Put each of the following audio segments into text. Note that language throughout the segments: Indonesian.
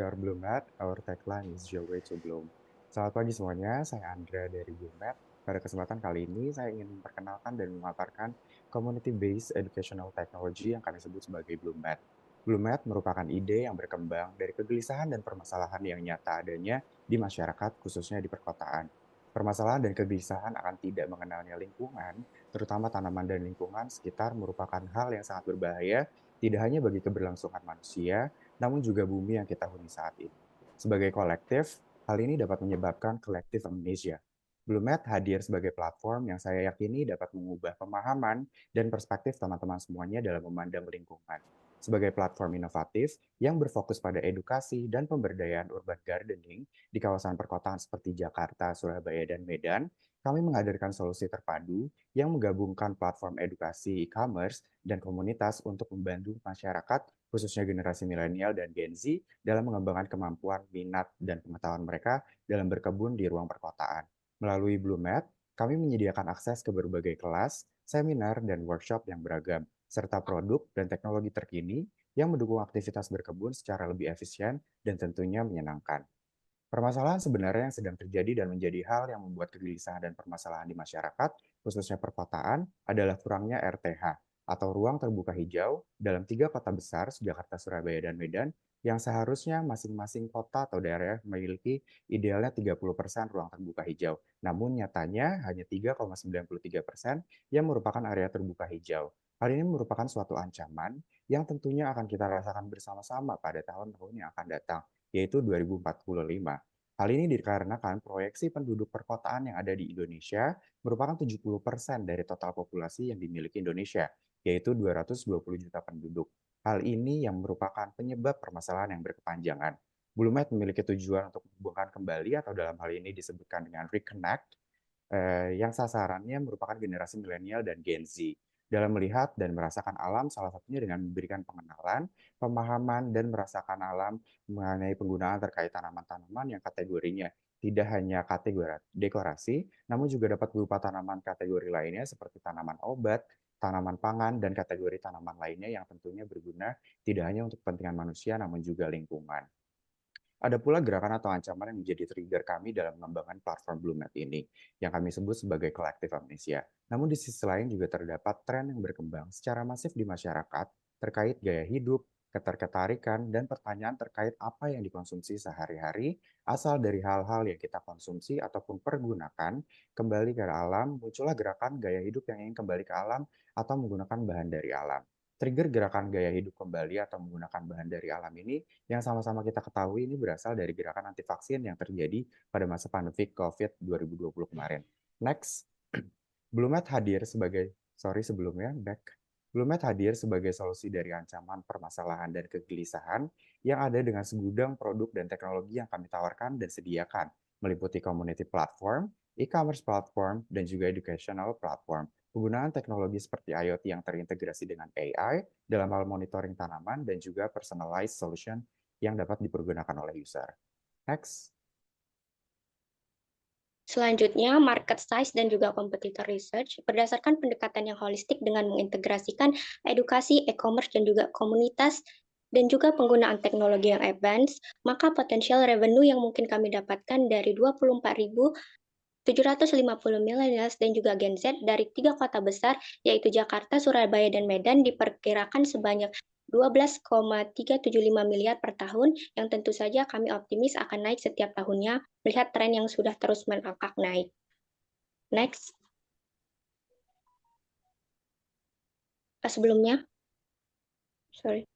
your Bloomat, our tagline is your way to bloom. Selamat pagi semuanya, saya Andra dari Bloomat. Pada kesempatan kali ini, saya ingin memperkenalkan dan memaparkan community-based educational technology yang kami sebut sebagai Bloomat. Bloomat merupakan ide yang berkembang dari kegelisahan dan permasalahan yang nyata adanya di masyarakat, khususnya di perkotaan. Permasalahan dan kegelisahan akan tidak mengenalnya lingkungan, terutama tanaman dan lingkungan sekitar merupakan hal yang sangat berbahaya, tidak hanya bagi keberlangsungan manusia, namun juga bumi yang kita huni saat ini. Sebagai kolektif, hal ini dapat menyebabkan collective amnesia. Bluemat hadir sebagai platform yang saya yakini dapat mengubah pemahaman dan perspektif teman-teman semuanya dalam memandang lingkungan. Sebagai platform inovatif yang berfokus pada edukasi dan pemberdayaan urban gardening di kawasan perkotaan seperti Jakarta, Surabaya, dan Medan, kami menghadirkan solusi terpadu yang menggabungkan platform edukasi e-commerce dan komunitas untuk membantu masyarakat, khususnya generasi milenial dan Gen Z, dalam mengembangkan kemampuan, minat, dan pengetahuan mereka dalam berkebun di ruang perkotaan. Melalui Bluemat, kami menyediakan akses ke berbagai kelas, seminar, dan workshop yang beragam, serta produk dan teknologi terkini yang mendukung aktivitas berkebun secara lebih efisien dan tentunya menyenangkan. Permasalahan sebenarnya yang sedang terjadi dan menjadi hal yang membuat kegelisahan dan permasalahan di masyarakat, khususnya perkotaan, adalah kurangnya RTH atau ruang terbuka hijau dalam 3 kota besar, Jakarta, Surabaya, dan Medan, yang seharusnya masing-masing kota atau daerah memiliki idealnya 30% ruang terbuka hijau. Namun nyatanya hanya 3,93% yang merupakan area terbuka hijau. Hal ini merupakan suatu ancaman yang tentunya akan kita rasakan bersama-sama pada tahun-tahun yang akan datang, yaitu 2045. Hal ini dikarenakan proyeksi penduduk perkotaan yang ada di Indonesia merupakan 70% dari total populasi yang dimiliki Indonesia, yaitu 220 juta penduduk. Hal ini yang merupakan penyebab permasalahan yang berkepanjangan. Blumet memiliki tujuan untuk menghubungkan kembali atau dalam hal ini disebutkan dengan reconnect, yang sasarannya merupakan generasi milenial dan Gen Z. Dalam melihat dan merasakan alam, salah satunya dengan memberikan pengenalan, pemahaman, dan merasakan alam mengenai penggunaan terkait tanaman-tanaman yang kategorinya tidak hanya kategori dekorasi, namun juga dapat berupa tanaman kategori lainnya seperti tanaman obat, tanaman pangan, dan kategori tanaman lainnya yang tentunya berguna tidak hanya untuk kepentingan manusia, namun juga lingkungan. Ada pula gerakan atau ancaman yang menjadi trigger kami dalam mengembangkan platform Bluemat ini, yang kami sebut sebagai collective amnesia. Namun di sisi lain juga terdapat tren yang berkembang secara masif di masyarakat terkait gaya hidup, ketertarikan, dan pertanyaan terkait apa yang dikonsumsi sehari-hari, asal dari hal-hal yang kita konsumsi ataupun pergunakan, kembali ke alam, muncullah gerakan gaya hidup yang ingin kembali ke alam atau menggunakan bahan dari alam. Trigger gerakan gaya hidup kembali atau menggunakan bahan dari alam ini yang sama-sama kita ketahui ini berasal dari gerakan anti vaksin yang terjadi pada masa pandemi COVID 2020 kemarin. Next, Blumet hadir sebagai, sorry sebelumnya, back. Blumet hadir sebagai solusi dari ancaman permasalahan dan kegelisahan yang ada dengan segudang produk dan teknologi yang kami tawarkan dan sediakan, meliputi community platform, e-commerce platform, dan juga educational platform. Penggunaan teknologi seperti IoT yang terintegrasi dengan AI dalam hal monitoring tanaman dan juga personalized solution yang dapat dipergunakan oleh user. Next. Selanjutnya, market size dan juga competitor research berdasarkan pendekatan yang holistik dengan mengintegrasikan edukasi, e-commerce, dan juga komunitas, dan juga penggunaan teknologi yang advance, maka potensial revenue yang mungkin kami dapatkan dari 24.750 millennials dan juga Gen Z dari 3 kota besar, yaitu Jakarta, Surabaya, dan Medan, diperkirakan sebanyak 12,375 miliar per tahun, yang tentu saja kami optimis akan naik setiap tahunnya, melihat tren yang sudah terus merangkak naik. Next. Sebelumnya, sorry.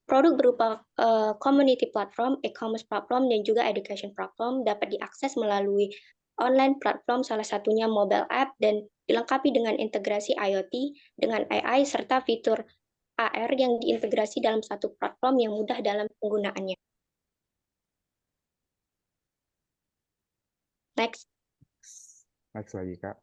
Produk berupa community platform, e-commerce platform, dan juga education platform dapat diakses melalui online platform, salah satunya mobile app, dan dilengkapi dengan integrasi IoT dengan AI serta fitur AR yang diintegrasi dalam satu platform yang mudah dalam penggunaannya. Next. Next lagi, Kak.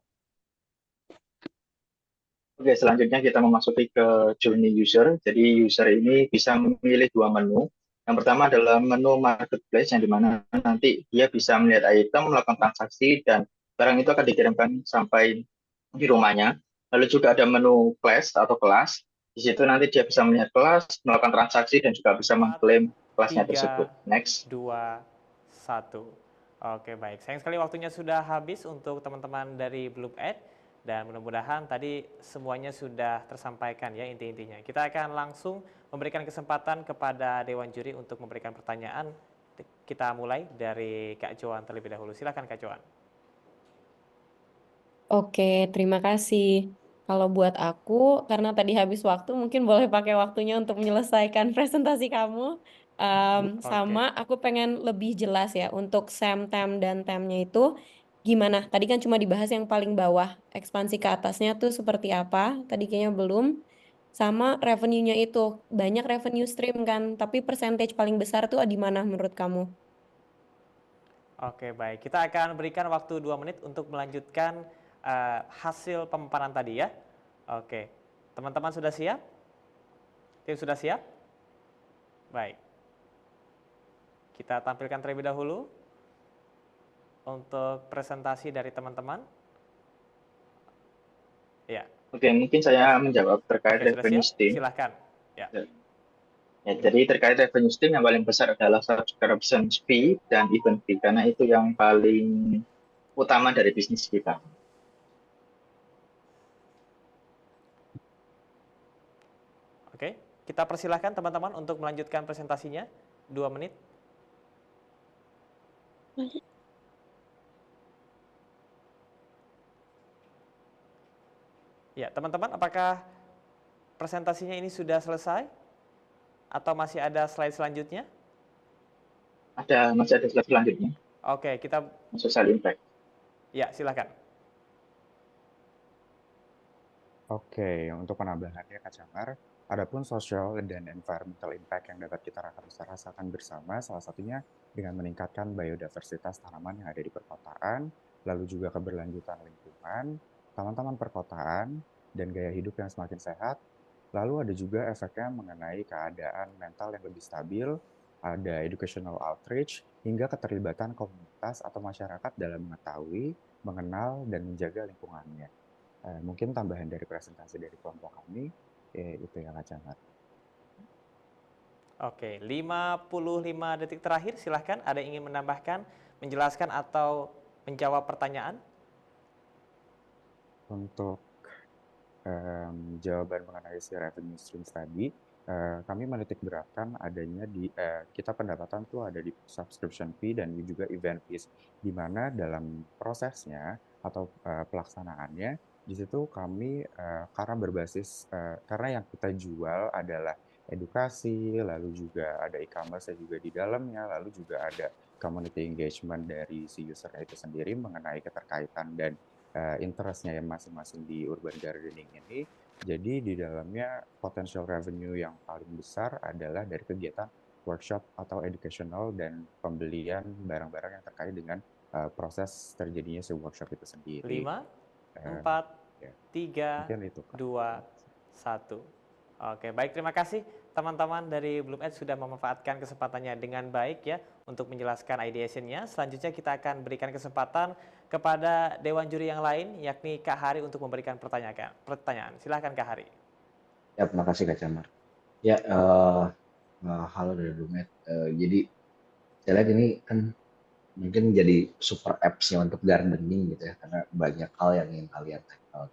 Oke, selanjutnya kita memasuki ke journey user. Jadi user ini bisa memilih 2 menu. Yang pertama adalah menu marketplace yang dimana nanti dia bisa melihat item, melakukan transaksi, dan barang itu akan dikirimkan sampai di rumahnya. Lalu juga ada menu class atau kelas. Di situ nanti dia bisa melihat kelas, melakukan transaksi, dan juga bisa mengklaim kelasnya tersebut. 3, Next. 2, 1. Oke, baik. Sayang sekali waktunya sudah habis untuk teman-teman dari Bloom Ed, dan mudah-mudahan tadi semuanya sudah tersampaikan ya inti-intinya. Kita akan langsung memberikan kesempatan kepada Dewan Juri untuk memberikan pertanyaan. Kita mulai dari Kak Joan terlebih dahulu. Silakan Kak Joan. Oke, terima kasih. Kalau buat aku, karena tadi habis waktu, mungkin boleh pakai waktunya untuk menyelesaikan presentasi kamu. Oke. Sama, aku pengen lebih jelas ya untuk SEM, TEM, dan TEM-nya itu gimana. Tadi kan cuma dibahas yang paling bawah. Ekspansi ke atasnya tuh seperti apa? Tadi kayaknya belum. Sama revenue-nya itu. Banyak revenue stream kan, tapi percentage paling besar tuh di mana menurut kamu? Oke, baik. Kita akan berikan waktu 2 menit untuk melanjutkan hasil pemaparan tadi ya. Oke. Teman-teman sudah siap? Tim sudah siap? Baik. Kita tampilkan terlebih dahulu untuk presentasi dari teman-teman. Ya. Oke, mungkin saya menjawab terkait Oke, sudah revenue siap? stream. Silahkan. Ya. Ya, jadi terkait revenue stream yang paling besar adalah subscription fee dan event fee, karena itu yang paling utama dari bisnis kita. Oke, kita persilahkan teman-teman untuk melanjutkan presentasinya. 2 menit. Ya, teman-teman, apakah presentasinya ini sudah selesai? Atau masih ada slide selanjutnya? Masih ada slide selanjutnya, Oke, kita... social impact. Ya, silakan. Oke, untuk penambahannya Kak Camar, adapun social dan environmental impact yang dapat kita rasakan bersama, salah satunya dengan meningkatkan biodiversitas tanaman yang ada di perkotaan, lalu juga keberlanjutan lingkungan, taman-taman perkotaan, dan gaya hidup yang semakin sehat. Lalu ada juga efeknya mengenai keadaan mental yang lebih stabil, ada educational outreach, hingga keterlibatan komunitas atau masyarakat dalam mengetahui, mengenal, dan menjaga lingkungannya. Mungkin tambahan dari presentasi dari kelompok kami, itu ya Kak Camat. Oke, 55 detik terakhir, silahkan. Ada yang ingin menambahkan, menjelaskan, atau menjawab pertanyaan? Untuk jawaban mengenai si revenue streams tadi, kami menitik beratkan adanya kita pendapatan tuh ada di subscription fee dan juga event fees, di mana dalam prosesnya atau pelaksanaannya di situ kami karena yang kita jual adalah edukasi, lalu juga ada e-commerce juga di dalamnya, lalu juga ada community engagement dari si usernya itu sendiri mengenai keterkaitan dan interest-nya yang masing-masing di urban gardening ini. Jadi di dalamnya potential revenue yang paling besar adalah dari kegiatan workshop atau educational dan pembelian barang-barang yang terkait dengan proses terjadinya si workshop itu sendiri. 5, 4, Ya, 3, mungkin itu, Kak. 2, 1. Oke, baik, terima kasih teman-teman dari Bloom Edge sudah memanfaatkan kesempatannya dengan baik ya untuk menjelaskan ideation-nya. Selanjutnya kita akan berikan kesempatan kepada Dewan Juri yang lain, yakni Kak Hari untuk memberikan pertanyaan. Silahkan Kak Hari. Ya, terima kasih Kak Camar. Ya, halo dari Blumet. Jadi saya lihat ini kan mungkin jadi super apps-nya untuk gardening gitu ya, karena banyak hal yang ingin kalian tackle.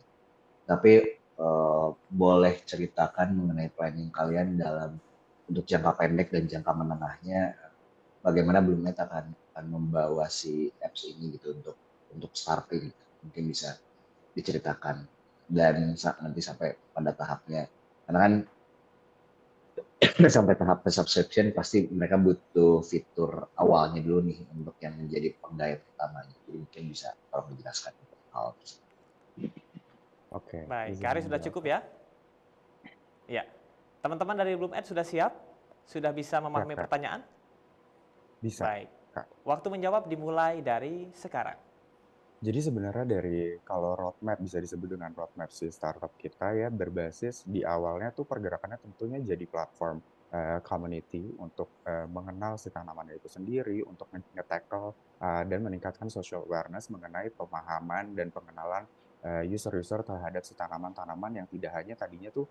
Tapi boleh ceritakan mengenai planning kalian dalam untuk jangka pendek dan jangka menengahnya, bagaimana Blumet akan membawa si apps ini gitu untuk starting, mungkin bisa diceritakan dan nanti sampai pada tahapnya, karena kan sampai tahap subscription pasti mereka butuh fitur awalnya dulu nih untuk yang menjadi penggait utamanya. Jadi mungkin bisa tolong menjelaskan hal tersebut. Oke, Baik, izin Kak Hari sudah menjawab, cukup Kak. ya? Ya. Teman-teman dari Bloom Edge sudah siap? Sudah bisa memahami Kak. pertanyaan? Bisa, Baik. Kak. Waktu menjawab dimulai dari sekarang. Jadi sebenarnya kalau roadmap bisa disebut dengan roadmap si startup kita ya, berbasis di awalnya tuh pergerakannya tentunya jadi platform community untuk mengenal si tanaman itu sendiri, untuk nge-tackle dan meningkatkan social awareness mengenai pemahaman dan pengenalan user-user terhadap si tanaman-tanaman yang tidak hanya tadinya tuh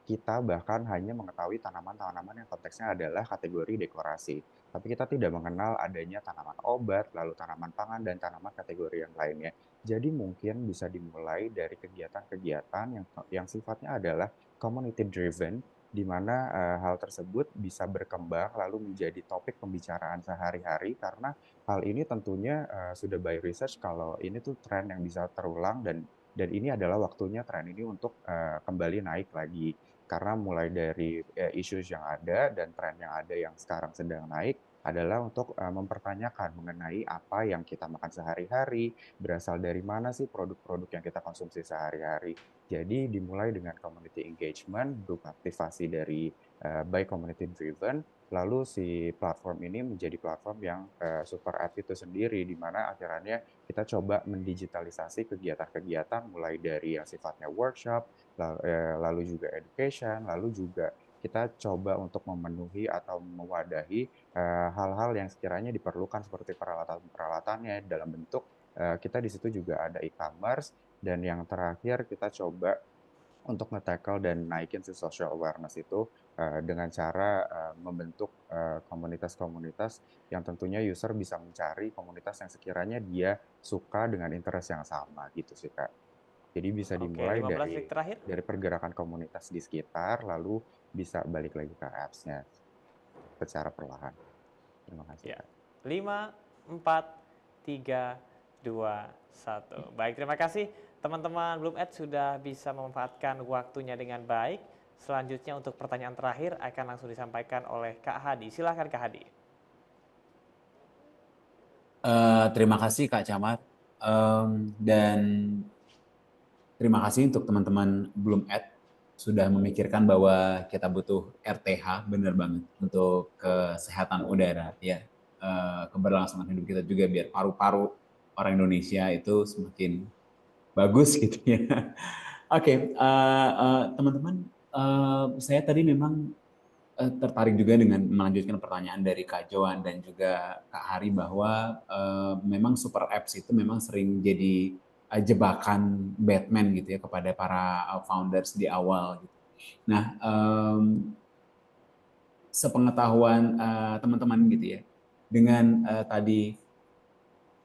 kita bahkan hanya mengetahui tanaman-tanaman yang konteksnya adalah kategori dekorasi. Tapi kita tidak mengenal adanya tanaman obat, lalu tanaman pangan, dan tanaman kategori yang lainnya. Jadi mungkin bisa dimulai dari kegiatan-kegiatan yang sifatnya adalah community driven, di mana hal tersebut bisa berkembang lalu menjadi topik pembicaraan sehari-hari, karena hal ini tentunya sudah by research kalau ini tuh tren yang bisa terulang, dan ini adalah waktunya tren ini untuk kembali naik lagi. Karena mulai dari isu yang ada dan tren yang ada yang sekarang sedang naik adalah untuk mempertanyakan mengenai apa yang kita makan sehari-hari, berasal dari mana sih produk-produk yang kita konsumsi sehari-hari. Jadi dimulai dengan community engagement, berupa aktivasi dari by community driven, lalu si platform ini menjadi platform yang super app itu sendiri, di mana akhirnya kita coba mendigitalisasi kegiatan-kegiatan mulai dari yang sifatnya workshop, lalu juga education, lalu juga kita coba untuk memenuhi atau mewadahi hal-hal yang sekiranya diperlukan seperti peralatan-peralatannya dalam bentuk kita di situ juga ada e-commerce, dan yang terakhir kita coba untuk nge-tackle dan naikin si social awareness itu dengan cara membentuk komunitas-komunitas yang tentunya user bisa mencari komunitas yang sekiranya dia suka dengan interest yang sama gitu sih Kak. Jadi bisa Oke, dimulai 15 detik terakhir. dari pergerakan komunitas di sekitar, lalu bisa balik lagi ke apps-nya secara perlahan. Terima kasih Ya. Kak. 5, 4, 3, 2, 1. Baik, terima kasih teman-teman Bloom Ed sudah bisa memanfaatkan waktunya dengan baik. Selanjutnya untuk pertanyaan terakhir akan langsung disampaikan oleh Kak Hadi. Silakan Kak Hadi. Terima kasih Kak Camat. Dan terima kasih untuk teman-teman Bloom Ed sudah memikirkan bahwa kita butuh RTH, benar banget, untuk kesehatan udara, ya. Keberlangsungan hidup kita juga biar paru-paru orang Indonesia itu semakin bagus gitu ya. Oke, teman-teman, saya tadi memang tertarik juga dengan melanjutkan pertanyaan dari Kak Joan dan juga Kak Hari bahwa memang super apps itu memang sering jadi jebakan Batman gitu ya kepada para founders di awal gitu. Nah, sepengetahuan teman-teman gitu ya, dengan tadi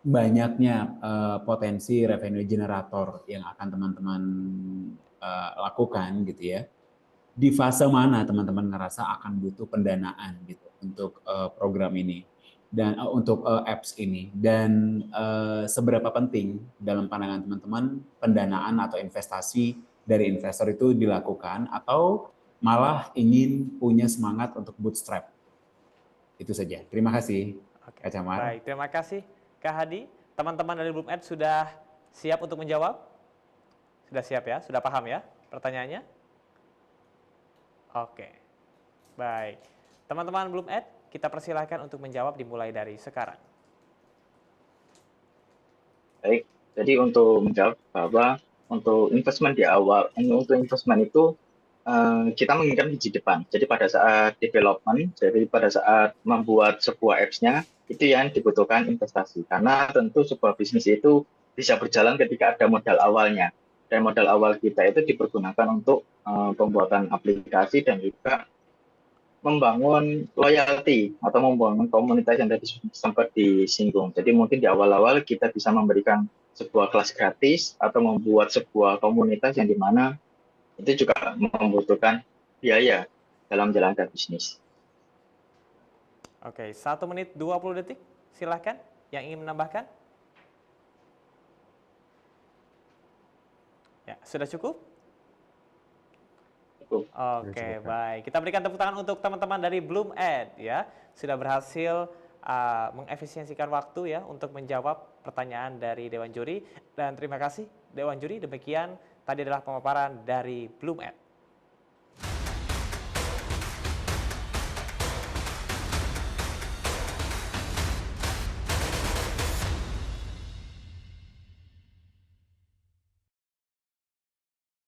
banyaknya potensi revenue generator yang akan teman-teman lakukan gitu ya, di fase mana teman-teman ngerasa akan butuh pendanaan gitu untuk program ini dan untuk apps ini, dan seberapa penting dalam pandangan teman-teman pendanaan atau investasi dari investor itu dilakukan, atau malah ingin punya semangat untuk bootstrap. Itu saja. Terima kasih, Oke, Kak Camar. baik, terima kasih Kak Hadi. Teman-teman dari Bloom Ed sudah siap untuk menjawab? Sudah siap ya? Sudah paham ya pertanyaannya? Oke, baik. Teman-teman Bloom Ed, kita persilahkan untuk menjawab dimulai dari sekarang. Baik, jadi untuk menjawab bahwa untuk investment di awal, untuk investment itu kita menginginkan biji depan. Jadi pada saat development, jadi pada saat membuat sebuah apps-nya, itu yang dibutuhkan investasi. Karena tentu sebuah bisnis itu bisa berjalan ketika ada modal awalnya. Dan modal awal kita itu dipergunakan untuk pembuatan aplikasi dan juga membangun loyalty atau membangun komunitas yang tadi sempat disinggung. Jadi mungkin di awal-awal kita bisa memberikan sebuah kelas gratis atau membuat sebuah komunitas yang dimana itu juga membutuhkan biaya dalam menjalankan bisnis. Oke, 1 menit 20 detik. Silahkan yang ingin menambahkan. Ya, sudah cukup? Oke, cukup, Kak. baik. Kita berikan tepuk tangan untuk teman-teman dari Bloom Ed ya, sudah berhasil mengefisiensikan waktu ya untuk menjawab pertanyaan dari Dewan Juri. Dan terima kasih Dewan Juri. Demikian tadi adalah pemaparan dari Bloom Ed.